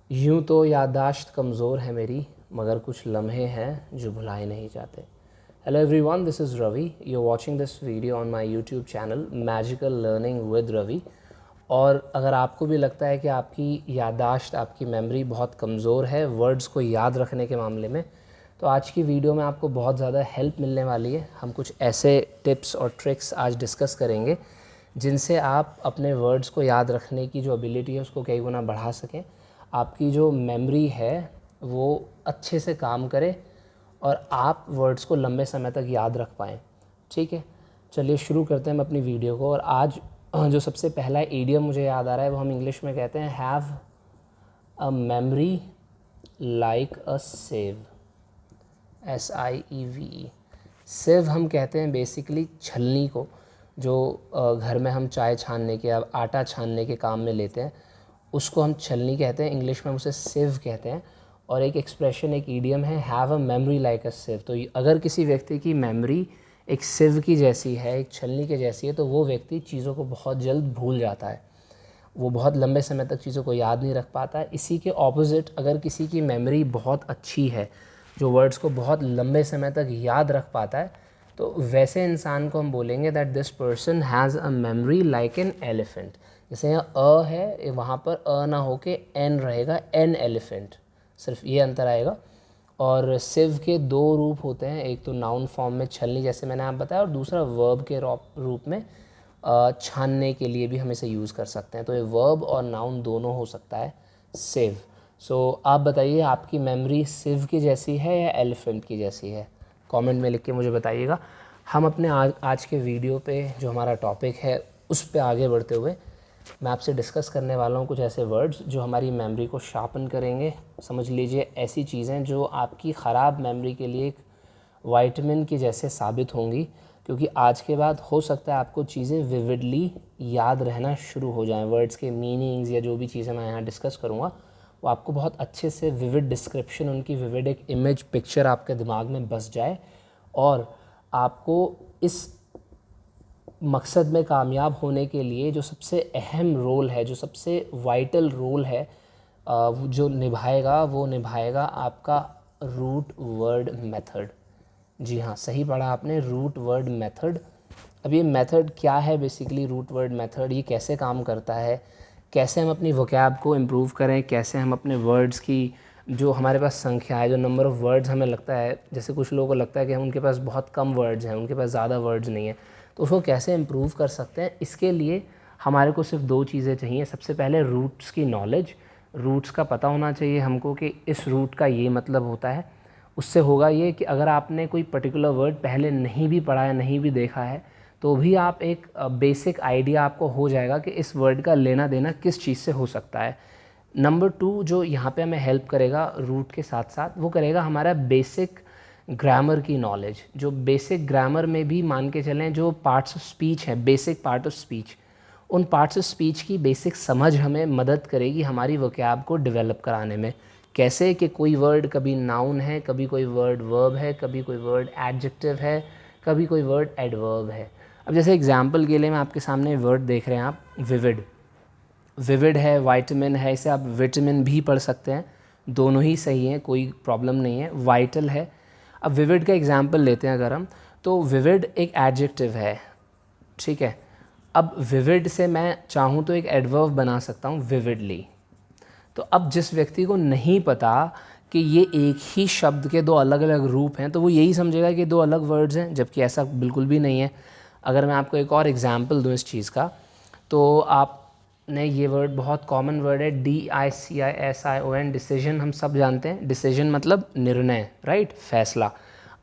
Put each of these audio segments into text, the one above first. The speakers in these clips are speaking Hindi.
यूं तो याददाश्त कमज़ोर है मेरी, मगर कुछ लम्हे हैं जो भुलाए नहीं जाते। Hello everyone, this is Ravi. You are watching this video on my YouTube channel magical learning with Ravi. और अगर आपको भी लगता है कि आपकी याददाश्त, आपकी मेमोरी बहुत कमज़ोर है वर्ड्स को याद रखने के मामले में, तो आज की वीडियो में आपको बहुत ज़्यादा हेल्प मिलने वाली है। हम कुछ ऐसे टिप्स और ट्रिक्स आज डिस्कस करेंगे जिनसे आप अपने वर्ड्स को याद रखने की जो एबिलिटी है उसको कई गुना बढ़ा सकें, आपकी जो मेमोरी है वो अच्छे से काम करे और आप वर्ड्स को लंबे समय तक याद रख पाएँ। ठीक है, चलिए शुरू करते हैं हम अपनी वीडियो को। और आज जो सबसे पहला इडियम मुझे याद आ रहा है वो हम इंग्लिश में कहते हैं have a memory like a save. SIEVE। सिव हम कहते हैं बेसिकली छलनी को, जो घर में हम चाय छानने के या आटा छानने के काम में लेते हैं, उसको हम छलनी कहते हैं। इंग्लिश में हम उसे सिव कहते हैं। और एक एक्सप्रेशन, एक ईडियम है have a memory like a sieve. तो अगर किसी व्यक्ति की मेमोरी एक सिव की जैसी है, एक छलनी के जैसी है, तो वो व्यक्ति चीज़ों को बहुत जल्द भूल जाता है, वो बहुत लंबे समय तक चीज़ों को याद नहीं रख पाता है। इसी के ऑपोजिट, अगर किसी की मेमोरी बहुत अच्छी है, जो वर्ड्स को बहुत लंबे समय तक याद रख पाता है, तो वैसे इंसान को हम बोलेंगे that this person has a memory like an elephant. जैसे यहाँ अ है, वहाँ पर अ ना होके एन रहेगा, एन एलिफेंट, सिर्फ ये अंतर आएगा। और सिव के दो रूप होते हैं, एक तो नाउन फॉर्म में छलनी जैसे मैंने आप बताया, और दूसरा वर्ब के रूप में छानने के लिए भी हम इसे यूज़ कर सकते हैं। तो ये वर्ब और नाउन दोनों हो सकता है सिव। सो आप बताइए, आपकी मेमोरी सिव की जैसी है या एलिफेंट की जैसी है? कमेंट में लिख के मुझे बताइएगा। हम अपने आज के वीडियो पे जो हमारा टॉपिक है उस पे आगे बढ़ते हुए मैं आपसे डिस्कस करने वाला हूँ कुछ ऐसे वर्ड्स जो हमारी मेमोरी को शार्पन करेंगे। समझ लीजिए ऐसी चीज़ें जो आपकी ख़राब मेमोरी के लिए एक वाइटामिन की जैसे साबित होंगी, क्योंकि आज के बाद हो सकता है आपको चीज़ें विविडली याद रहना शुरू हो जाएं। वर्ड्स के मीनिंग्स या जो भी चीज़ें मैं यहाँ डिस्कस करूँगा वो आपको बहुत अच्छे से विविड डिस्क्रिप्शन, उनकी विविड एक इमेज पिक्चर आपके दिमाग में बस जाए, और आपको इस मकसद में कामयाब होने के लिए जो सबसे अहम रोल है, जो सबसे वाइटल रोल है, जो निभाएगा, वो निभाएगा आपका रूट वर्ड मेथड। जी हाँ, सही पढ़ा आपने, रूट वर्ड मेथड। अब ये मेथड क्या है बेसिकली? रूट वर्ड मेथड ये कैसे काम करता है, कैसे हम अपनी वोकैब को इम्प्रूव करें, कैसे हम अपने वर्ड्स की जो हमारे पास संख्या है, जो नंबर ऑफ़ वर्ड्स हमें लगता है, जैसे कुछ लोगों को लगता है कि उनके पास बहुत कम वर्ड्स हैं, उनके पास ज़्यादा वर्ड्स नहीं है, तो उसको कैसे इम्प्रूव कर सकते हैं। इसके लिए हमारे को सिर्फ दो चीज़ें चाहिए। सबसे पहले रूट्स की नॉलेज, रूट्स का पता होना चाहिए हमको कि इस रूट का ये मतलब होता है। उससे होगा ये कि अगर आपने कोई पर्टिकुलर वर्ड पहले नहीं भी पढ़ा है, नहीं भी देखा है, तो भी आप एक बेसिक आइडिया आपको हो जाएगा कि इस वर्ड का लेना देना किस चीज़ से हो सकता है। नंबर 2 जो यहाँ पे हमें हेल्प करेगा रूट के साथ साथ, वो करेगा हमारा बेसिक ग्रामर की नॉलेज। जो बेसिक ग्रामर में भी मान के चलें, जो पार्ट्स ऑफ स्पीच है, बेसिक पार्ट ऑफ स्पीच, उन पार्ट्स ऑफ स्पीच की बेसिक समझ हमें मदद करेगी हमारी वोकैब को डेवलप कराने में। कैसे कि कोई वर्ड कभी नाउन है, कभी कोई वर्ड वर्ब है, कभी कोई वर्ड एडजेक्टिव है, कभी कोई वर्ड एडवर्ब है। अब जैसे एग्जांपल के लिए मैं आपके सामने वर्ड देख रहे हैं आप, विविड। विविड है, वाइटामिन है, इसे आप विटामिन भी पढ़ सकते हैं, दोनों ही सही हैं, कोई प्रॉब्लम नहीं है। वाइटल है। अब विविड का एग्जांपल लेते हैं अगर हम, तो विविड एक एडजेक्टिव है, ठीक है। अब विविड से मैं चाहूँ तो एक एडवर्ब बना सकता हूँ, विविडली। तो अब जिस व्यक्ति को नहीं पता कि ये एक ही शब्द के दो अलग अलग रूप हैं, तो वो यही समझेगा कि दो अलग वर्ड्स हैं, जबकि ऐसा बिल्कुल भी नहीं है। अगर मैं आपको एक और एग्जांपल दूँ इस चीज़ का, तो आपने ये वर्ड, बहुत कॉमन वर्ड है, DICISION, डिसीजन। हम सब जानते हैं डिसीजन मतलब निर्णय, राइट, फैसला।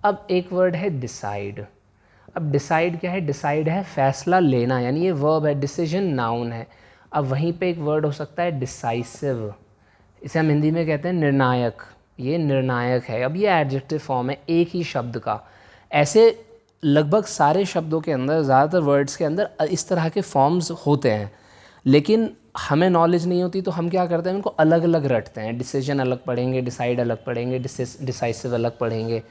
अब एक वर्ड है डिसाइड। अब डिसाइड क्या है? डिसाइड है फैसला लेना, यानी ये वर्ब है, डिसीजन नाउन है। अब वहीं पे एक वर्ड हो सकता है डिसाइसिव, इसे हम हिंदी में कहते हैं निर्णायक, ये निर्णायक है। अब ये एडजेक्टिव फॉर्म है एक ही शब्द का। ऐसे लगभग सारे शब्दों के अंदर, ज़्यादातर वर्ड्स के अंदर इस तरह के फॉर्म्स होते हैं, लेकिन हमें नॉलेज नहीं होती तो हम क्या करते हैं, उनको अलग अलग रटते हैं। डिसीजन अलग पढ़ेंगे, डिसाइड अलग पढ़ेंगे, डिसाइसिव अलग पढ़ेंगे,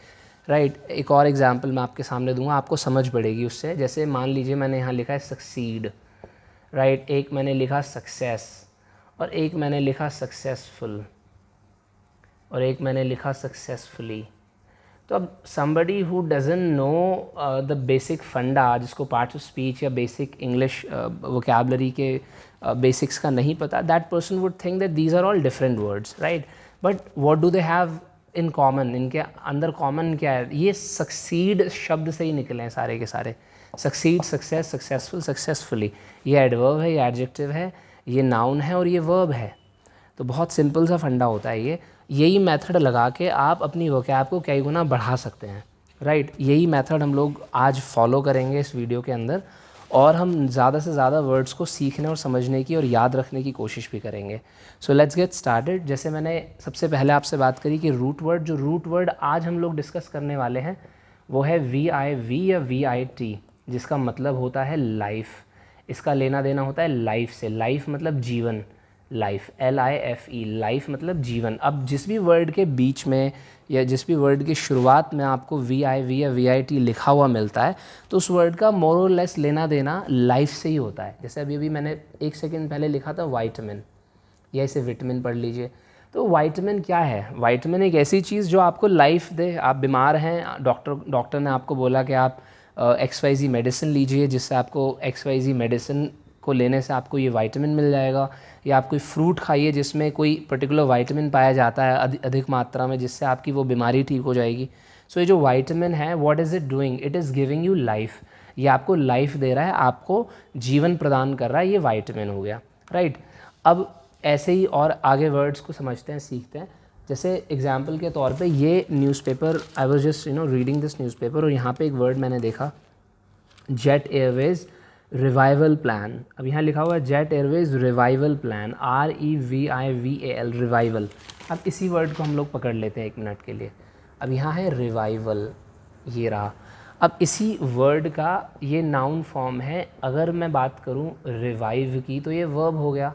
राइट। एक और एग्जांपल मैं आपके सामने दूंगा, आपको समझ पड़ेगी उससे। जैसे मान लीजिए मैंने यहाँ लिखा है सक्सीड, राइट, एक मैंने लिखा सक्सेस और एक मैंने लिखा सक्सेसफुल। और एक मैंने लिखा सक्सेसफुली। तो अब somebody who doesn't know the basic फंडा, जिसको पार्ट्स ऑफ स्पीच या बेसिक इंग्लिश वोकेबलरी के बेसिक्स का नहीं पता, that person would think that these are all different words, right? But what do they have in common? इनके अंदर कॉमन क्या है? ये सक्सीड शब्द से ही निकले हैं सारे के सारे। सक्सीड, सक्सेस, सक्सेसफुल, सक्सेसफुली, ये एडवर्ब है, ये एडजेक्टिव है, ये नाउन है और ये वर्ब है। तो बहुत सिंपल सा फंडा होता है ये। यही मेथड लगा के आप अपनी वोकैब को कई गुना बढ़ा सकते हैं, राइट? यही मेथड हम लोग आज फॉलो करेंगे इस वीडियो के अंदर, और हम ज़्यादा से ज़्यादा वर्ड्स को सीखने और समझने की और याद रखने की कोशिश भी करेंगे। So let's get started. जैसे मैंने सबसे पहले आपसे बात करी कि रूट वर्ड, जो रूट वर्ड आज हम लोग डिस्कस करने वाले हैं वो है VIV या VIT, जिसका मतलब होता है लाइफ। इसका लेना देना होता है लाइफ से। लाइफ मतलब जीवन, लाइफ, LIFE, लाइफ मतलब जीवन। अब जिस भी वर्ड के बीच में या जिस भी वर्ड की शुरुआत में आपको VIV या VIT लिखा हुआ मिलता है तो उस वर्ड का मोर और लेस लेना देना लाइफ से ही होता है। जैसे अभी मैंने एक सेकंड पहले लिखा था वाइटामिन, या इसे विटामिन पढ़ लीजिए। तो वाइटामिन क्या है? वाइटामिन एक ऐसी चीज़ जो आपको लाइफ दे। आप बीमार हैं, डॉक्टर ने आपको बोला कि आप XYZ मेडिसिन लीजिए, जिससे आपको XYZ मेडिसिन को लेने से आपको ये वाइटामिन मिल जाएगा। या आप कोई फ्रूट खाइए जिसमें कोई पर्टिकुलर वाइटामिन पाया जाता है अधिक मात्रा में, जिससे आपकी वो बीमारी ठीक हो जाएगी। सो ये जो वाइटामिन है, what is it doing? It is giving you life. ये आपको लाइफ दे रहा है, आपको जीवन प्रदान कर रहा है, ये वाइटामिन हो गया, राइट? अब ऐसे ही और आगे वर्ड्स को समझते हैं, सीखते हैं। जैसे एग्जाम्पल के तौर पे ये newspaper, I was just reading this newspaper, और यहाँ पे एक वर्ड मैंने देखा, जेट एयरवेज रिवाइवल प्लान। अब यहाँ लिखा हुआ है jet Airways revival plan, REVIVAL, revival. अब इसी वर्ड को हम लोग पकड़ लेते हैं एक मिनट के लिए। अब यहाँ है रिवाइवल, ये रहा। अब इसी वर्ड का ये नाउन फॉर्म है। अगर मैं बात करूँ रिवाइव की तो ये वर्ब हो गया।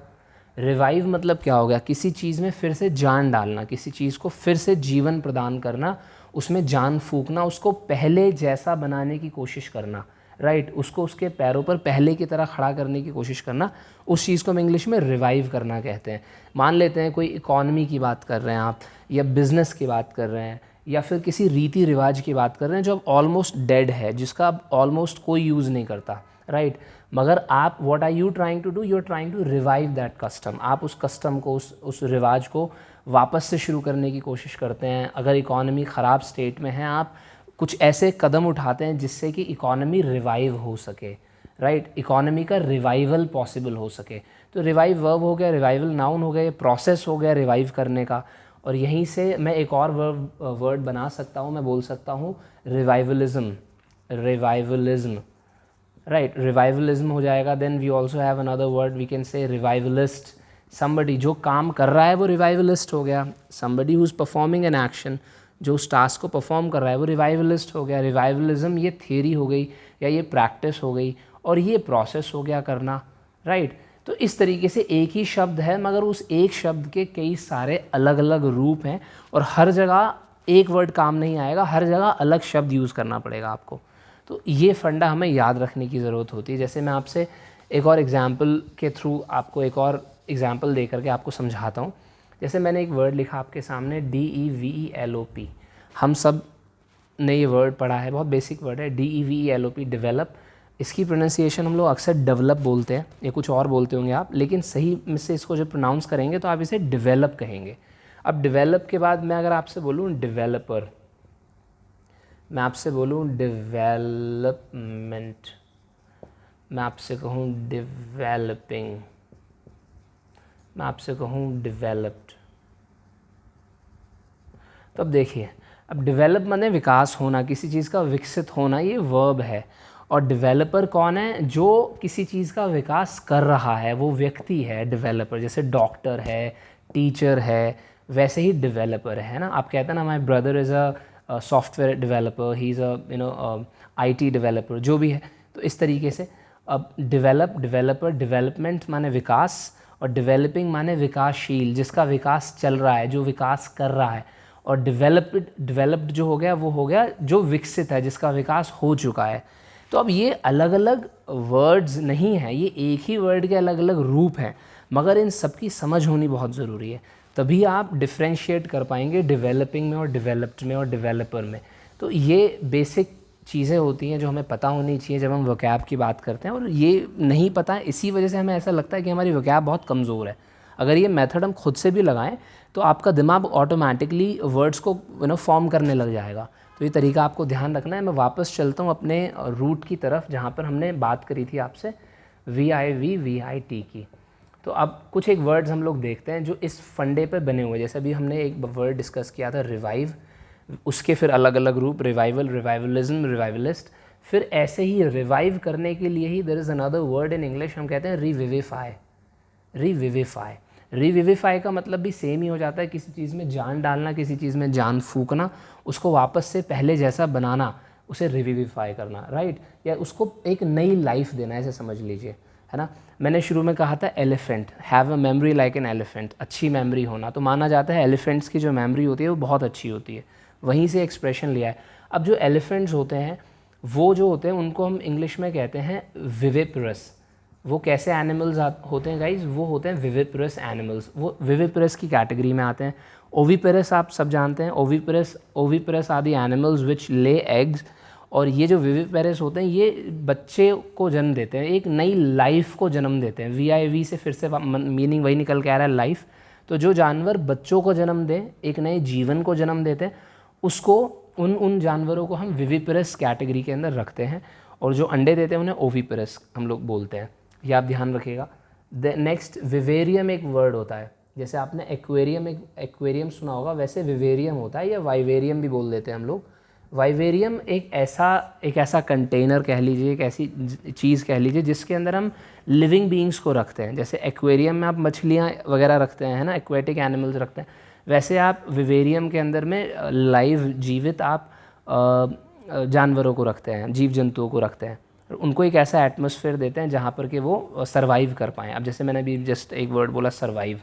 रिवाइव मतलब क्या हो गया? किसी चीज़ में फिर से जान डालना, किसी चीज़ को फिर से जीवन प्रदान करना, उसमें जान फूंकना, उसको पहले जैसा बनाने की कोशिश करना, राइट? उसको उसके पैरों पर पहले की तरह खड़ा करने की कोशिश करना, उस चीज़ को हम इंग्लिश में रिवाइव करना कहते हैं। मान लेते हैं कोई इकॉनमी की बात कर रहे हैं आप, या बिज़नेस की बात कर रहे हैं, या फिर किसी रीति रिवाज की बात कर रहे हैं जो अब ऑलमोस्ट डेड है, जिसका अब ऑलमोस्ट कोई यूज़ नहीं करता, राइट? मगर आप, what are you trying to do? You are trying to revive that custom. आप उस कस्टम को, उस रिवाज को वापस से शुरू करने की कोशिश करते हैं। अगर इकॉनमी ख़राब स्टेट में है, आप कुछ ऐसे कदम उठाते हैं जिससे कि इकॉनमी रिवाइव हो सके, राइट? इकॉनमी का रिवाइवल पॉसिबल हो सके। तो रिवाइव वर्ब हो गया, रिवाइवल नाउन हो गया, ये प्रोसेस हो गया रिवाइव करने का। और यहीं से मैं एक और वर्ड बना सकता हूँ, मैं बोल सकता हूँ रिवाइवलिज्म, रिवाइवलिज्म, राइट? रिवाइवलिज्म हो जाएगा। Then we also have another word, we can say revivalist. Somebody जो काम कर रहा है वो रिवाइवलिस्ट हो गया। Somebody who is performing an action, जो उस टास्क को परफॉर्म कर रहा है वो रिवाइवलिस्ट हो गया। रिवाइवलिज्म ये थियरी हो गई, या ये प्रैक्टिस हो गई, और ये प्रोसेस हो गया करना, राइट? तो इस तरीके से एक ही शब्द है, मगर उस एक शब्द के कई सारे अलग अलग रूप हैं, और हर जगह एक वर्ड काम नहीं आएगा, हर जगह अलग शब्द यूज़ करना पड़ेगा आपको। तो ये फंडा हमें याद रखने की ज़रूरत होती है। जैसे मैं आपसे एक और एग्जाम्पल के थ्रू आपको एक और एग्जाम्पल दे करके आपको समझाता हूँ। जैसे मैंने एक वर्ड लिखा आपके सामने, DEVELOP। हम सब ने ये वर्ड पढ़ा है, बहुत बेसिक वर्ड है, DEVELOP, डेवलप। इसकी प्रोनाउंसिएशन हम लोग अक्सर डेवलप बोलते हैं, या कुछ और बोलते होंगे आप, लेकिन सही में से इसको जब प्रोनाउंस करेंगे तो आप इसे डेवलप कहेंगे। अब डेवलप के बाद मैं अगर आपसे बोलूँ डेवलपर, मैं आपसे बोलूँ डेवलपमेंट, मैं आपसे कहूँ डेवलपिंग, मैं आपसे कहूँ डेवलप्ड, तो अब देखिए, अब डेवलप माने विकास होना, किसी चीज़ का विकसित होना, ये वर्ब है। और डेवलपर कौन है? जो किसी चीज़ का विकास कर रहा है, वो व्यक्ति है डेवलपर। जैसे डॉक्टर है, टीचर है, वैसे ही डेवलपर है ना। आप कहते हैं ना, my brother is a software developer, he is a IT developer, जो भी है। तो इस तरीके से अब डेवलप, डेवलपर, डेवलपमेंट माने विकास, और डेवलपिंग माने विकासशील, जिसका विकास चल रहा है, जो विकास कर रहा है। और डेवलप्ड जो हो गया वो हो गया जो विकसित है, जिसका विकास हो चुका है। तो अब ये अलग अलग वर्ड्स नहीं हैं, ये एक ही वर्ड के अलग अलग रूप हैं, मगर इन सब की समझ होनी बहुत ज़रूरी है, तभी आप डिफ्रेंशिएट कर पाएंगे डेवलपिंग में और डेवलप्ड में और डेवलपर में। तो ये बेसिक चीज़ें होती हैं जो हमें पता होनी चाहिए जब हम वोकैब की बात करते हैं, और ये नहीं पता है, इसी वजह से हमें ऐसा लगता है कि हमारी वोकैब बहुत कमज़ोर है। अगर ये मेथड हम खुद से भी लगाएं तो आपका दिमाग ऑटोमेटिकली वर्ड्स को फॉर्म करने लग जाएगा। तो ये तरीका आपको ध्यान रखना है। मैं वापस चलता हूँ अपने रूट की तरफ जहाँ पर हमने बात करी थी आपसे VIV की। तो अब कुछ एक वर्ड्स हम लोग देखते हैं जो इस फंडे पे बने हुए हैं। जैसे अभी हमने एक वर्ड डिस्कस किया था रिवाइव, उसके फिर अलग अलग रूप रिवाइवल, रिवाइवलिज्म, रिवाइवलिस्ट। फिर ऐसे ही रिवाइव करने के लिए ही there is another word in English, हम कहते हैं रिविविफाई। रिविविफाई, रिविविफाई का मतलब भी सेम ही हो जाता है, किसी चीज़ में जान डालना, किसी चीज़ में जान फूकना, उसको वापस से पहले जैसा बनाना, उसे रिविविफाई करना, राइट। या उसको एक नई लाइफ देना, ऐसे समझ लीजिए, है ना। मैंने शुरू में कहा था elephant have a memory like an elephant, अच्छी मेमोरी होना, तो माना जाता है एलिफेंट्स की जो मेमोरी होती है वो बहुत अच्छी होती है, वहीं से एक्सप्रेशन लिया है। अब जो एलिफेंट्स होते हैं वो जो होते हैं उनको हम इंग्लिश में कहते हैं विविपरस। वो कैसे एनिमल्स होते हैं गाइज? वो होते हैं विविपरस एनिमल्स, वो विविपरस की कैटेगरी में आते हैं। ओविपेरस आप सब जानते हैं, oviparous are the animals which lay eggs, और ये जो विविपेरस होते हैं ये बच्चे को जन्म देते हैं, एक नई लाइफ को जन्म देते हैं। VIV से फिर से मीनिंग वही निकल के आ रहा है, लाइफ। तो जो जानवर बच्चों को जन्म दें, एक नए जीवन को जन्म देते हैं, उसको उन जानवरों को हम विविपेरस कैटेगरी के अंदर रखते हैं, और जो अंडे देते हैं उन्हें ओविपेरस हम लोग बोलते हैं। ये आप ध्यान रखिएगा। नेक्स्ट विवेरियम एक वर्ड होता है, जैसे आपने एक्वेरियम सुना होगा, वैसे विवेरियम होता है, या वाइवेरियम भी बोल देते हैं हम लोग। वाइवेरियम एक ऐसा कंटेनर कह लीजिए, एक ऐसी चीज़ कह लीजिए जिसके अंदर हम लिविंग बीइंग्स को रखते हैं। जैसे एक्वेरियम में आप मछलियाँ वगैरह रखते हैं, है ना, एक्वेटिक एनिमल्स रखते हैं, वैसे आप विवेरियम के अंदर में लाइव जीवित आप जानवरों को रखते हैं, जीव जंतुओं को रखते हैं, उनको एक ऐसा एटमॉस्फेयर देते हैं जहाँ पर कि वो सर्वाइव कर पाएँ। अब जैसे मैंने अभी जस्ट एक वर्ड बोला सर्वाइव,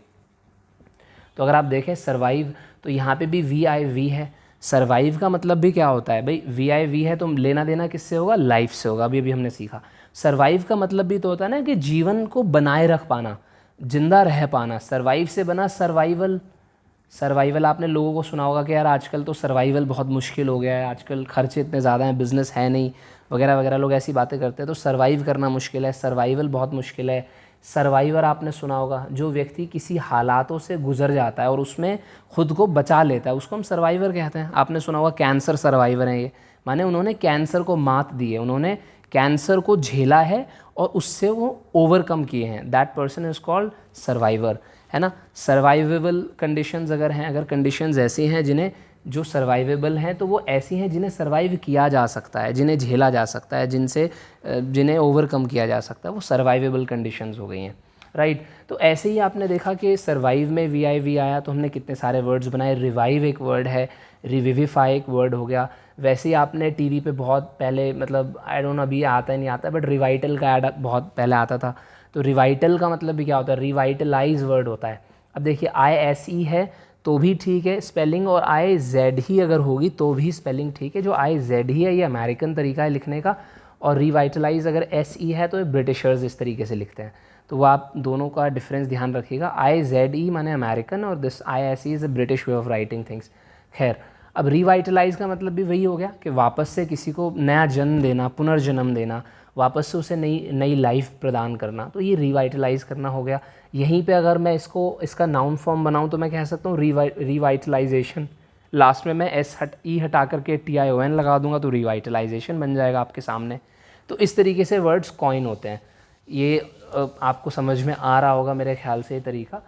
तो अगर आप देखें सर्वाइव, तो यहाँ पे भी VIV है। सर्वाइव का मतलब भी क्या होता है भाई? VIV है तो लेना देना किससे होगा? लाइफ से होगा। अभी हमने सीखा सर्वाइव का मतलब भी तो होता है ना कि जीवन को बनाए रख पाना, जिंदा रह पाना। सर्वाइव से बना सर्वाइवल। सर्वाइवल आपने लोगों को सुना होगा कि यार आजकल तो सर्वाइवल बहुत मुश्किल हो गया है, आजकल खर्चे इतने ज़्यादा हैं, बिज़नेस है नहीं, वगैरह वगैरह, लोग ऐसी बातें करते हैं। तो सर्वाइव करना मुश्किल है, सर्वाइवल बहुत मुश्किल है। सर्वाइवर आपने सुना होगा, जो व्यक्ति किसी हालातों से गुजर जाता है और उसमें खुद को बचा लेता है, उसको हम सर्वाइवर कहते हैं। आपने सुना होगा कैंसर सर्वाइवर हैं ये, माने उन्होंने कैंसर को मात दी है, उन्होंने कैंसर को झेला है और उससे वो ओवरकम किए हैं। That person is called survivor, है ना। सर्वाइवेबल कंडीशंस अगर हैं, अगर कंडीशंस ऐसी हैं जिन्हें जो सर्वाइवेबल हैं, तो वो ऐसी हैं जिन्हें सर्वाइव किया जा सकता है, जिन्हें झेला जा सकता है, जिन्हें ओवरकम किया जा सकता है, वो सर्वाइवेबल कंडीशंस हो गई हैं, राइट। तो ऐसे ही आपने देखा कि सर्वाइव में VIV आया तो हमने कितने सारे वर्ड्स बनाए। रिवाइव एक वर्ड है, रिविविफाई एक वर्ड हो गया। वैसे ही आपने TV पे बहुत पहले, मतलब आई डोंट नो अभी आता है नहीं आता, बट रिवाइटल का ऐड बहुत पहले आता था। तो रिवाइटल का मतलब भी क्या होता है? रिवाइटलाइज वर्ड होता है। अब देखिए ISE है तो भी ठीक है स्पेलिंग, और IZ ही अगर होगी तो भी स्पेलिंग ठीक है। जो IZ ही है ये अमेरिकन तरीका है लिखने का, और रिवाइटलाइज अगर SE है तो ब्रिटिशर्स इस तरीके से लिखते हैं। तो वो आप दोनों का डिफरेंस ध्यान रखिएगा। IZE माने अमेरिकन और this ISE is a British way of writing things. खैर, अब रिवाइटलाइज का मतलब भी वही हो गया कि वापस से किसी को नया जन्म देना, पुनर्जन्म देना, वापस से उसे नई लाइफ प्रदान करना, तो ये रिवाइटलाइज करना हो गया। यहीं पे अगर मैं इसका नाउन फॉर्म बनाऊं तो मैं कह सकता हूँ रिवाइटलाइजेशन। लास्ट में मैं E हटा करके TION लगा दूंगा तो रिवाइटलाइजेशन बन जाएगा आपके सामने। तो इस तरीके से वर्ड्स कॉइन होते हैं। ये आपको समझ में आ रहा होगा मेरे ख्याल से ये तरीका,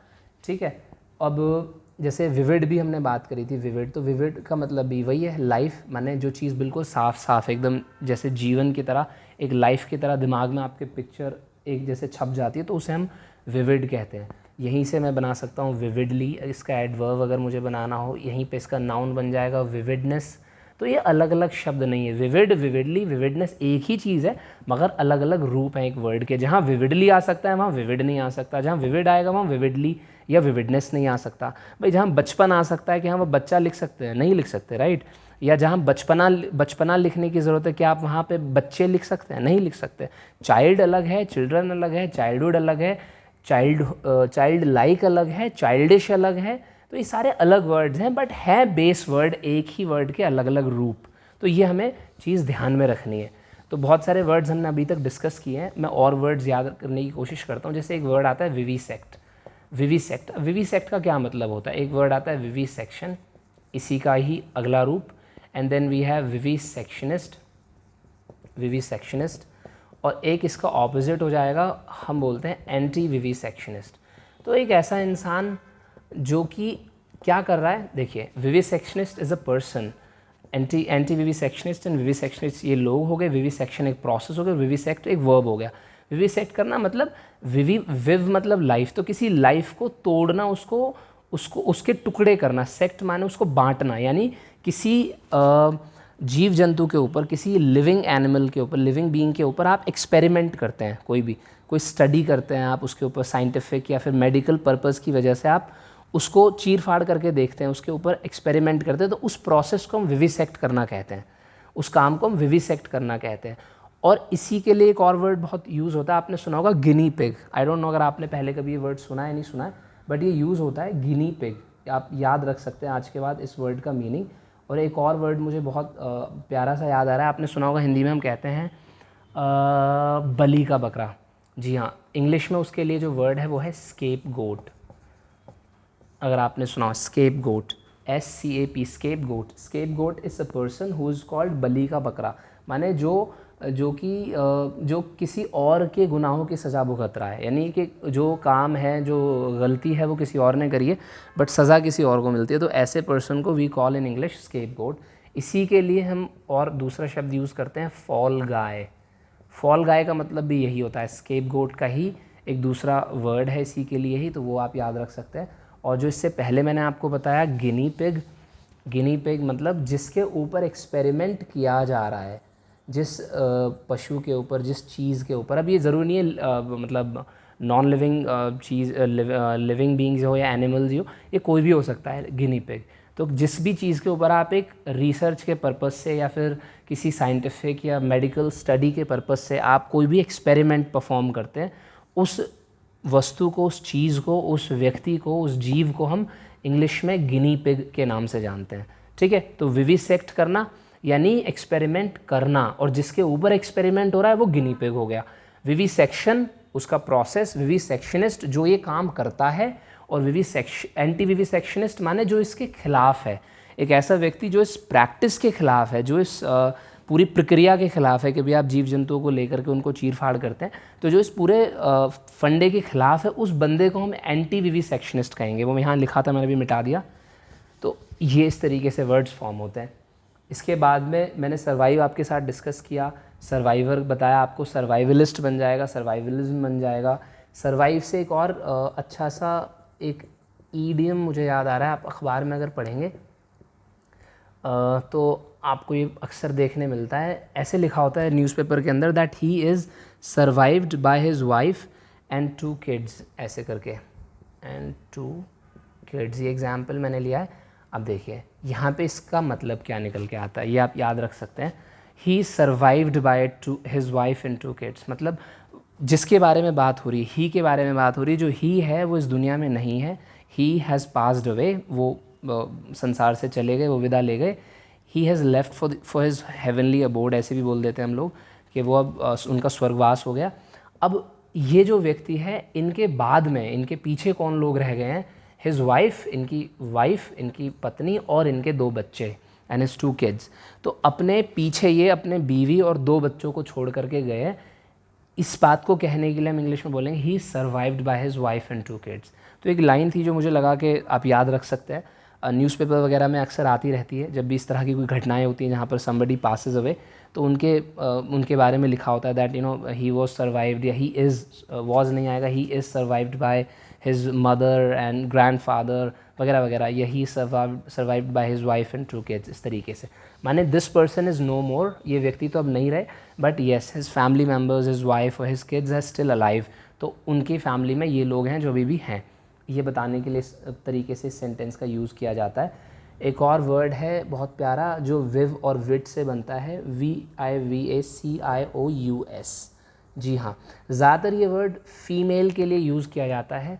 ठीक है। अब जैसे विविड भी हमने बात करी थी, विविड, तो विविड का मतलब भी वही है, लाइफ, माने जो चीज़ बिल्कुल साफ साफ एकदम जैसे जीवन की तरह, एक लाइफ की तरह दिमाग में आपके पिक्चर एक जैसे छप जाती है, तो उसे हम विविड कहते हैं। यहीं से मैं बना सकता हूँ विविडली, इसका एडवर्ब अगर मुझे बनाना हो, यहीं पे इसका नाउन बन जाएगा विविडनेस। तो ये अलग अलग शब्द नहीं है, विविड, विविडली, विविडनेस एक ही चीज़ है, मगर अलग अलग रूप हैं एक वर्ड के। जहाँ विविडली आ सकता है वहाँ विविड नहीं आ सकता, जहाँ विविड आएगा वहाँ विविडली या विविडनेस नहीं आ सकता। भाई जहाँ बचपन आ सकता है कि हाँ वो बच्चा लिख सकते हैं, नहीं लिख सकते, राइट। या जहाँ बचपना लिखने की ज़रूरत है, कि आप वहाँ पे बच्चे लिख सकते हैं, नहीं लिख सकते। चाइल्ड अलग है, चिल्ड्रन अलग है, चाइल्डहुड अलग है, चाइल्ड लाइक अलग है, चाइल्डिश अलग है, तो ये सारे अलग वर्ड्स हैं, बट है बेस वर्ड एक ही वर्ड के अलग अलग रूप। तो ये हमें चीज़ ध्यान में रखनी है। तो बहुत सारे वर्ड्स हमने अभी तक डिस्कस किए हैं, मैं और वर्ड्स याद करने की कोशिश करता हूँ। जैसे एक वर्ड आता है विविसेक्ट। विविसेक्ट का क्या मतलब होता है? एक वर्ड आता है विविसेक्शन, इसी का ही अगला रूप, एंड देन वी हैव विविसेक्शनिस्ट, और एक इसका ऑपोजिट हो जाएगा, हम बोलते हैं एंटी विविसेक्शनिस्ट। तो एक ऐसा इंसान जो कि क्या कर रहा है, देखिए vivisectionist is a person, anti vivisectionist and vivisectionist ये लोग हो गए, विविसेक्शन एक प्रोसेस हो गया, विविसेक्ट एक वर्ब हो गया। विविसेक्ट करना मतलब विव मतलब लाइफ, तो किसी लाइफ को तोड़ना, उसको उसके टुकड़े करना। सेक्ट माने उसको बांटना, यानी किसी जीव जंतु के ऊपर, किसी लिविंग एनिमल के ऊपर, लिविंग बीइंग के ऊपर आप एक्सपेरिमेंट करते हैं, कोई स्टडी करते हैं आप उसके ऊपर, साइंटिफिक या फिर मेडिकल पर्पस की वजह से आप उसको चीर फाड़ करके देखते हैं, उसके ऊपर एक्सपेरिमेंट करते हैं, तो उस प्रोसेस को हम विविसेक्ट करना कहते हैं, उस काम को हम विविसेक्ट करना कहते हैं। और इसी के लिए एक और वर्ड बहुत यूज़ होता है, आपने सुना होगा guinea pig. I don't know अगर आपने पहले कभी ये वर्ड सुना है नहीं सुना है, बट ये यूज़ होता है गिनी पिग। आप याद रख सकते हैं आज के बाद इस वर्ड का मीनिंग। और एक और वर्ड मुझे बहुत प्यारा सा याद आ रहा है, आपने सुना होगा, हिंदी में हम कहते हैं बलि का बकरा। जी हाँ, इंग्लिश में उसके लिए जो वर्ड है वो है स्केप गोट। अगर आपने सुना scape goat, SCAP, scape goat. Scape goat is a person who is called बलि का बकरा, माने जो किसी और के गुनाहों की सज़ा भुगत रहा है, यानी कि जो काम है, जो गलती है वो किसी और ने करी है, बट सज़ा किसी और को मिलती है, तो ऐसे पर्सन को we call in English scape goat. इसी के लिए हम और दूसरा शब्द यूज़ करते हैं फॉल गाय। फॉल गाय का मतलब भी यही होता है, स्केप गोट का ही एक दूसरा वर्ड है इसी के लिए ही, तो वो आप याद रख सकते हैं। और जो इससे पहले मैंने आपको बताया गिनी पिग मतलब जिसके ऊपर एक्सपेरिमेंट किया जा रहा है, जिस पशु के ऊपर, जिस चीज़ के ऊपर। अब ये ज़रूरी नहीं है मतलब नॉन लिविंग चीज़, लिविंग बींग्स हो या एनिमल्स हो, ये कोई भी हो सकता है गिनी पिग। तो जिस भी चीज़ के ऊपर आप एक रिसर्च के पर्पस से या फिर किसी साइंटिफिक या मेडिकल स्टडी के पर्पस से आप कोई भी एक्सपेरिमेंट परफॉर्म करते हैं, उस वस्तु को, उस चीज़ को, उस व्यक्ति को, उस जीव को हम इंग्लिश में गिनी पिग के नाम से जानते हैं। ठीक है, तो विविसेक्ट करना यानी एक्सपेरिमेंट करना, और जिसके ऊपर एक्सपेरिमेंट हो रहा है वो गिनी पिग हो गया। विविसेक्शन उसका प्रोसेस, विविसेक्शनिस्ट जो ये काम करता है, और एंटी विविसेक्शनिस्ट माने जो इसके खिलाफ है, एक ऐसा व्यक्ति जो इस प्रैक्टिस के खिलाफ है, जो इस पूरी प्रक्रिया के खिलाफ है कि भाई आप जीव जंतुओं को लेकर के उनको चीर फाड़ करते हैं, तो जो इस पूरे फंडे के खिलाफ है, उस बंदे को हम एंटी विविसेक्शनिस्ट कहेंगे। वो यहाँ लिखा था, मैंने भी मिटा दिया। तो ये इस तरीके से वर्ड्स फॉर्म होते हैं। इसके बाद में मैंने सर्वाइव आपके साथ डिस्कस किया, सर्वाइवर बताया आपको, सर्वाइवलिस्ट बन जाएगा, सर्वाइवलिज्म बन जाएगा। सर्वाइव से एक और अच्छा सा एक ईडियम मुझे याद आ रहा है, आप अखबार में अगर पढ़ेंगे तो आपको ये अक्सर देखने मिलता है, ऐसे लिखा होता है न्यूज़पेपर के अंदर, that he is survived by his wife and 2 kids, ऐसे करके, एंड 2 किड्स। ये एग्जाम्पल मैंने लिया है। अब देखिए यहाँ पे इसका मतलब क्या निकल के आता है, ये आप याद रख सकते हैं। ही survived by his wife and 2 kids, मतलब जिसके बारे में बात हो रही है, ही के बारे में बात हो रही है, जो ही है वो इस दुनिया में नहीं है, ही हैज़ पास्ड अवे, वो संसार से चले गए, वो विदा ले गए। He has left for his heavenly abode, ऐसे भी बोल देते हैं हम लोग कि वो अब उनका स्वर्गवास हो गया। अब ये जो व्यक्ति है, इनके बाद में, इनके पीछे कौन लोग रह गए हैं? हिज वाइफ, इनकी पत्नी, और इनके 2 बच्चे, एंड हिज 2 किड्स। तो अपने पीछे ये अपने बीवी और 2 बच्चों को छोड़ करके गए हैं। इस बात को कहने के लिए हम इंग्लिश में बोलेंगे ही survived by his wife and 2 kids. तो एक लाइन थी जो मुझे लगा कि आप याद रख सकते हैं, न्यूज़पेपर वगैरह में अक्सर आती रहती है, जब भी इस तरह की कोई घटनाएं होती हैं जहाँ पर समबडी पासेस अवे, तो उनके बारे में लिखा होता है दैट ही वॉज सर्वाइव्ड, या ही इज़, वॉज नहीं आएगा, he is survived by his mother and grandfather वगैरह वगैरह, या he survived by his wife and 2 kids, इस तरीके से। माने this person is no more, ये व्यक्ति तो अब नहीं रहे, but yes his family members, his wife और his kids are still alive, तो उनकी फैमिली में ये लोग हैं जो अभी भी हैं। ये बताने के लिए इस तरीके से इस सेंटेंस का यूज़ किया जाता है। एक और वर्ड है बहुत प्यारा जो विव और विट से बनता है, VIVACIOUS। जी हाँ, ज़्यादातर ये वर्ड फीमेल के लिए यूज़ किया जाता है।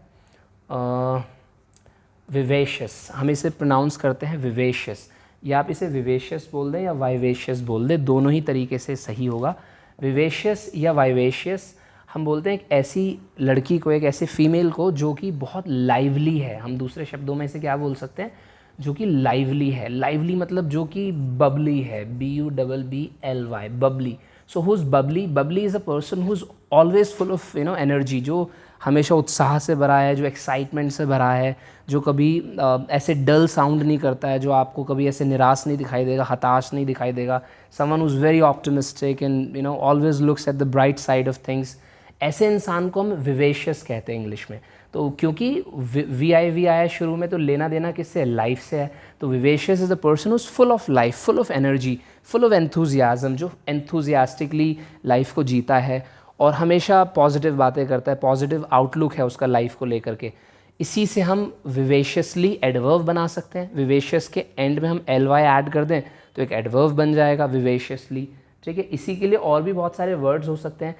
विवेशियस, हम इसे प्रोनाउंस करते हैं विवेशियस, या आप इसे विवेशियस बोल दें या वाइवेशियस बोल दें, दोनों ही तरीके से सही होगा। विवेशियस या वाइवेशियस हम बोलते हैं एक ऐसी लड़की को, एक ऐसे फीमेल को जो कि बहुत लाइवली है। हम दूसरे शब्दों में इसे क्या बोल सकते हैं, जो कि लाइवली है। लाइवली मतलब जो कि बबली है, BUBBLY, Babli. So who is Babli? Babli is a person who is always full of energy, जो हमेशा उत्साह से भरा है, जो एक्साइटमेंट से भरा है, जो कभी ऐसे डल साउंड नहीं करता है, जो आपको कभी ऐसे निराश नहीं दिखाई देगा, हताश नहीं दिखाई देगा। Someone who is very optimistic and always looks at the bright side of things. ऐसे इंसान को हम विवेशियस कहते हैं इंग्लिश में। तो क्योंकि वी आया शुरू में, तो लेना देना किससे? लाइफ से है। तो vivacious is the person whose full of life, full of energy, full of enthusiasm, जो एंथुजियास्टिकली लाइफ को जीता है और हमेशा पॉजिटिव बातें करता है, पॉजिटिव आउटलुक है उसका लाइफ को लेकर के। इसी से हम विवेशियसली एडवर्ब बना सकते हैं। विवेशियस के एंड में हम ly ऐड कर दें तो एक एडवर्ब बन जाएगा विवेशियसली। ठीक है, इसी के लिए और भी बहुत सारे वर्ड्स हो सकते हैं।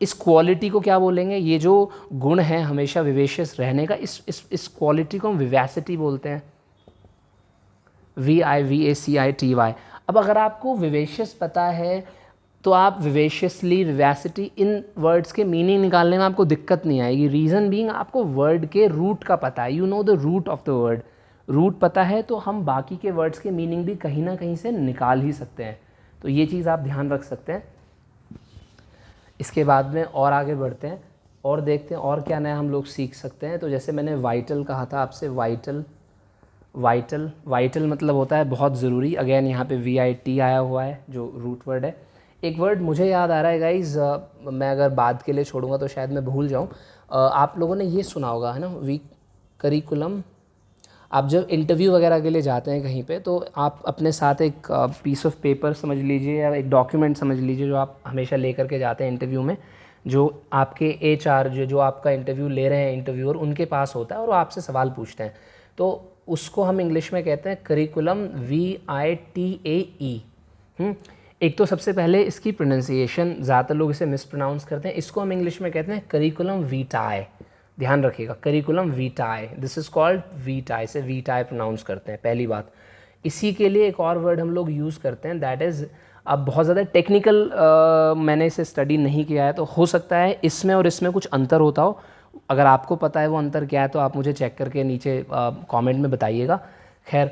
इस क्वालिटी को क्या बोलेंगे? ये जो गुण है हमेशा विवेशियस रहने का, इस क्वालिटी को हम विवैसिटी बोलते हैं, VIVACITY। अब अगर आपको विवेशियस पता है तो आप विवेशियसली, विवैसिटी, इन वर्ड्स के मीनिंग निकालने में आपको दिक्कत नहीं आएगी। रीज़न बीइंग आपको वर्ड के रूट का पता है, you know the root of the word. Root पता है तो हम बाकी के वर्ड्स के मीनिंग भी कहीं ना कहीं से निकाल ही सकते हैं। तो ये चीज़ आप ध्यान रख सकते हैं। इसके बाद में और आगे बढ़ते हैं और देखते हैं और क्या नया हम लोग सीख सकते हैं। तो जैसे मैंने वाइटल कहा था आपसे, वाइटल मतलब होता है बहुत ज़रूरी। अगेन यहाँ पे VIT आया हुआ है जो रूट वर्ड है। एक वर्ड मुझे याद आ रहा है गाइज, मैं अगर बाद के लिए छोड़ूंगा तो शायद मैं भूल जाऊँ। आप लोगों ने ये सुना होगा, है ना, करिकुलम। आप जब इंटरव्यू वगैरह के लिए जाते हैं कहीं पे, तो आप अपने साथ एक पीस ऑफ पेपर समझ लीजिए या एक डॉक्यूमेंट समझ लीजिए जो आप हमेशा लेकर के जाते हैं इंटरव्यू में, जो आपके HR जो आपका इंटरव्यू ले रहे हैं इंटरव्यूअर, उनके पास होता है और वो आपसे सवाल पूछते हैं। तो उसको हम इंग्लिश में कहते हैं करिकुलम, VITAE। एक तो सबसे पहले इसकी प्रोनाउंसिएशन, ज़्यादातर लोग इसे मिसप्रोनाउंस करते हैं। इसको हम इंग्लिश में कहते हैं करिकुलम वीटाए। ध्यान रखिएगा, करिकुलम वीटाए, दिस इज़ कॉल्ड वीटाए, से वीटाए प्रोनाउंस करते हैं, पहली बात। इसी के लिए एक और वर्ड हम लोग यूज़ करते हैं, दैट इज़, अब बहुत ज़्यादा टेक्निकल मैंने इसे स्टडी नहीं किया है, तो हो सकता है इसमें और इसमें कुछ अंतर होता हो। अगर आपको पता है वो अंतर क्या है तो आप मुझे चेक करके नीचे कमेंट में बताइएगा। खैर,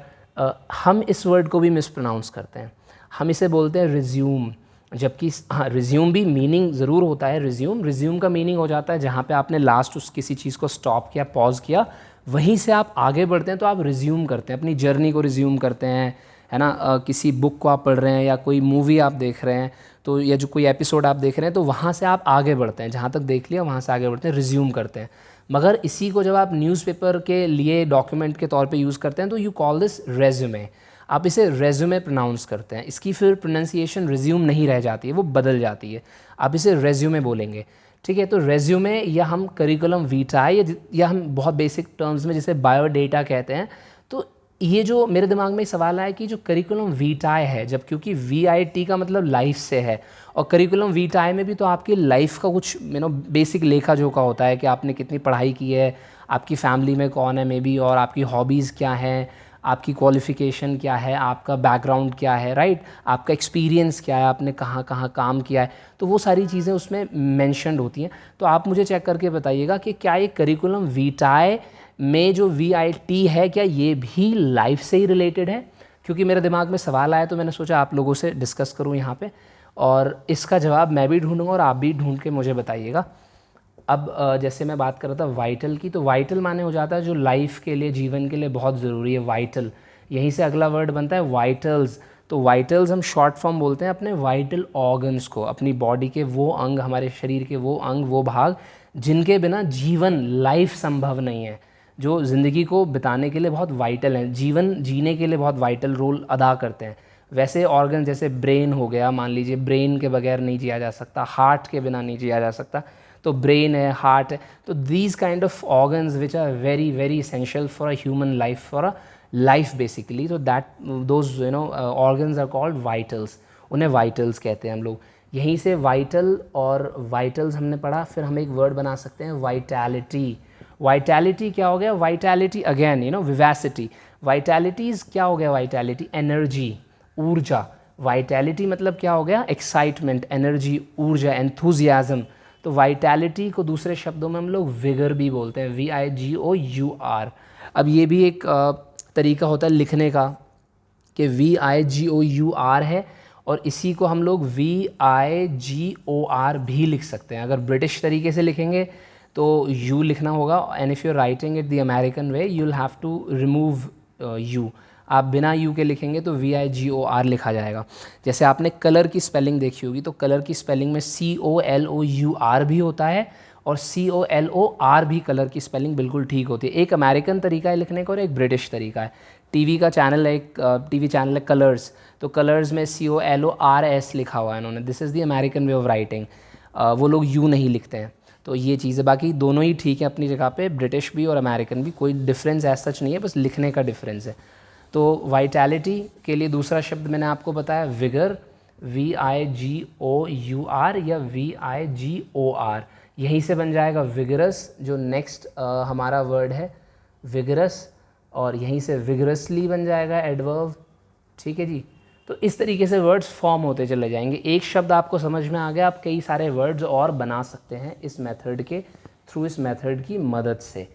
हम इस वर्ड को भी मिसप्रोनाउंस करते हैं, हम इसे बोलते हैं रिज्यूम। जबकि हाँ, रिज्यूम भी मीनिंग ज़रूर होता है। रिज्यूम का मीनिंग हो जाता है जहाँ पे आपने लास्ट उस किसी चीज़ को स्टॉप किया, पॉज किया, वहीं से आप आगे बढ़ते हैं तो आप रिज्यूम करते हैं, अपनी जर्नी को रिज्यूम करते हैं, है ना। किसी बुक को आप पढ़ रहे हैं या कोई मूवी आप देख रहे हैं, तो या जो कोई एपिसोड आप देख रहे हैं, तो वहाँ से आप आगे बढ़ते हैं, जहाँ तक देख लिया वहाँ से आगे बढ़ते हैं, रिज्यूम करते हैं। मगर इसी को जब आप न्यूज़पेपर के लिए डॉक्यूमेंट के तौर पे यूज़ करते हैं तो यू कॉल दिस रेज्यूमे। आप इसे रेज्यूमे प्रोनाउंस करते हैं। इसकी फिर प्रोनाउंसिएशन रिज्यूम नहीं रह जाती है, वो बदल जाती है, आप इसे रेज्यूमे बोलेंगे। ठीक है, तो रेज्यूमे या हम करिकुलम वीटाए या हम बहुत बेसिक टर्म्स में जिसे बायोडेटा कहते हैं। तो ये जो मेरे दिमाग में सवाल आया कि जो करिकुलम वीटाए है, जब क्योंकि VIT का मतलब लाइफ से है, और करिकुलम वीटाए में भी तो आपकी लाइफ का कुछ बेसिक लेखा जोखा होता है कि आपने कितनी पढ़ाई की है, आपकी फैमिली में कौन है मे बी, और आपकी हॉबीज़ क्या हैं, आपकी क्वालिफ़िकेशन क्या है, आपका बैकग्राउंड क्या है, राइट, आपका एक्सपीरियंस क्या है, आपने कहाँ कहाँ काम किया है, तो वो सारी चीज़ें उसमें मेंशन्ड होती हैं। तो आप मुझे चेक करके बताइएगा कि क्या ये करिकुलम वीटाए में जो VIT है, क्या ये भी लाइफ से ही रिलेटेड है? क्योंकि मेरे दिमाग में सवाल आया तो मैंने सोचा आप लोगों से डिस्कस करूँ यहाँ पे, और इसका जवाब मैं भी ढूंढूंगा और आप भी ढूंढ के मुझे बताइएगा। अब जैसे मैं बात कर रहा था वाइटल की, तो वाइटल माने हो जाता है जो लाइफ के लिए, जीवन के लिए बहुत ज़रूरी है, वाइटल। यहीं से अगला वर्ड बनता है वाइटल्स। तो वाइटल्स हम शॉर्ट फॉर्म बोलते हैं अपने वाइटल ऑर्गन्स को, अपनी बॉडी के वो अंग, हमारे शरीर के वो अंग, वो भाग जिनके बिना जीवन, लाइफ संभव नहीं है, जो ज़िंदगी को बिताने के लिए बहुत वाइटल हैं, जीवन जीने के लिए बहुत वाइटल रोल अदा करते हैं। वैसे ऑर्गन जैसे ब्रेन हो गया, मान लीजिए ब्रेन के बगैर नहीं जिया जा सकता, हार्ट के बिना नहीं जिया जा सकता, तो ब्रेन है, हार्ट है, तो these kind of organs which are very very essential for a human life, for a life basically, तो that those organs are called vitals, उन्हें वाइटल्स कहते हैं हम लोग। यहीं से वाइटल और वाइटल्स हमने पढ़ा, फिर हम एक वर्ड बना सकते हैं वाइटैलिटी। वाइटैलिटी क्या हो गया? Vitality again विवैसिटी। वाइटैलिटीज़ क्या हो गया? वाइटैलिटी एनर्जी, ऊर्जा। वाइटैलिटी मतलब क्या हो गया? एक्साइटमेंट, एनर्जी, ऊर्जा, एंथुजियाज्म। तो वाइटैलिटी को दूसरे शब्दों में हम लोग विगर भी बोलते हैं, VIGOUR। अब ये भी एक तरीका होता है लिखने का कि VIGOUR है, और इसी को हम लोग VIGOR भी लिख सकते हैं। अगर ब्रिटिश तरीके से लिखेंगे तो U लिखना होगा, and if you writing it the American way you will have to remove U। आप बिना U के लिखेंगे तो VIGOR लिखा जाएगा। जैसे आपने कलर की स्पेलिंग देखी होगी, तो कलर की स्पेलिंग में COLOUR भी होता है, और COLOR भी कलर की स्पेलिंग बिल्कुल ठीक होती है। एक अमेरिकन तरीका है लिखने का और एक ब्रिटिश तरीका है। टीवी का चैनल है, एक टीवी चैनल है कलर्स, तो कलर्स में COLORS लिखा हुआ है इन्होंने, this is the American way of writing. वो लोग यू नहीं लिखते हैं। तो ये चीज़ है, बाकी दोनों ही ठीक है अपनी जगह पे, ब्रिटिश भी और अमेरिकन भी, कोई डिफरेंस ऐसा सच नहीं है, बस लिखने का डिफरेंस है। तो वाइटैलिटी के लिए दूसरा शब्द मैंने आपको बताया विगर, VIGOUR या VIGOR, यहीं से बन जाएगा विगरस, जो नेक्स्ट हमारा वर्ड है विगरस, और यहीं से विगरसली बन जाएगा एडवर्ब। ठीक है जी। तो इस तरीके से वर्ड्स फॉर्म होते चले जाएंगे। एक शब्द आपको समझ में आ गया, आप कई सारे वर्ड्स और बना सकते हैं इस मेथड के थ्रू, इस मेथड की मदद से।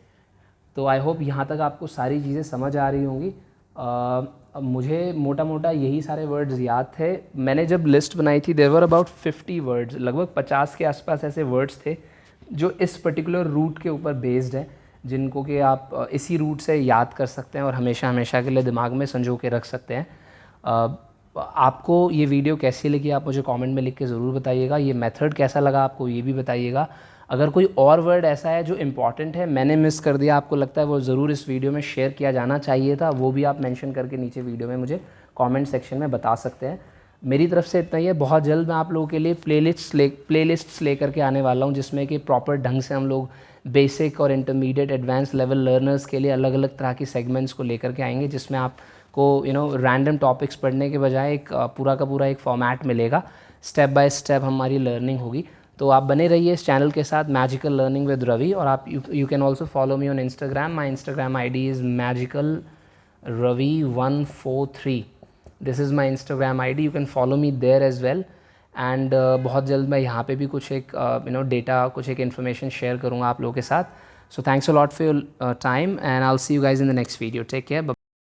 तो आई होप यहाँ तक आपको सारी चीज़ें समझ आ रही होंगी। अब मुझे मोटा मोटा यही सारे वर्ड्स याद थे। मैंने जब लिस्ट बनाई थी देयर वर अबाउट 50 वर्ड्स, लगभग 50 के आसपास ऐसे वर्ड्स थे जो इस पर्टिकुलर रूट के ऊपर बेस्ड हैं, जिनको कि आप इसी रूट से याद कर सकते हैं और हमेशा हमेशा के लिए दिमाग में संजो के रख सकते हैं। आपको ये वीडियो कैसी लगी आप मुझे कमेंट में लिख के ज़रूर बताइएगा। ये मेथड कैसा लगा आपको ये भी बताइएगा। अगर कोई और वर्ड ऐसा है जो इम्पॉर्टेंट है, मैंने मिस कर दिया, आपको लगता है वो ज़रूर इस वीडियो में शेयर किया जाना चाहिए था, वो भी आप मेंशन करके नीचे वीडियो में मुझे कमेंट सेक्शन में बता सकते हैं। मेरी तरफ से इतना ही है। बहुत जल्द मैं आप लोगों के लिए प्लेलिस्ट्स लेकर के आने वाला हूँ, जिसमें कि प्रॉपर ढंग से हम लोग बेसिक और इंटरमीडिएट एडवांस लेवल लर्नर्स के लिए अलग अलग तरह की सेगमेंट्स को लेकर के आएंगे, जिसमें आपको रैंडम टॉपिक्स पढ़ने के बजाय एक पूरा का पूरा एक फॉर्मेट मिलेगा, स्टेप बाय स्टेप हमारी लर्निंग होगी। तो आप बने रहिए इस चैनल के साथ, मैजिकल लर्निंग विद रवि। और आप you can also follow me on Instagram. My Instagram ID is magical Ravi 143। This is my Instagram ID, you can follow me there as well. And बहुत जल्द मैं यहाँ पे भी कुछ एक डेटा, कुछ एक इन्फॉर्मेशन शेयर करूँगा आप लोगों के साथ। So thanks a lot for your time, and I will see you guys in the next video. Take care.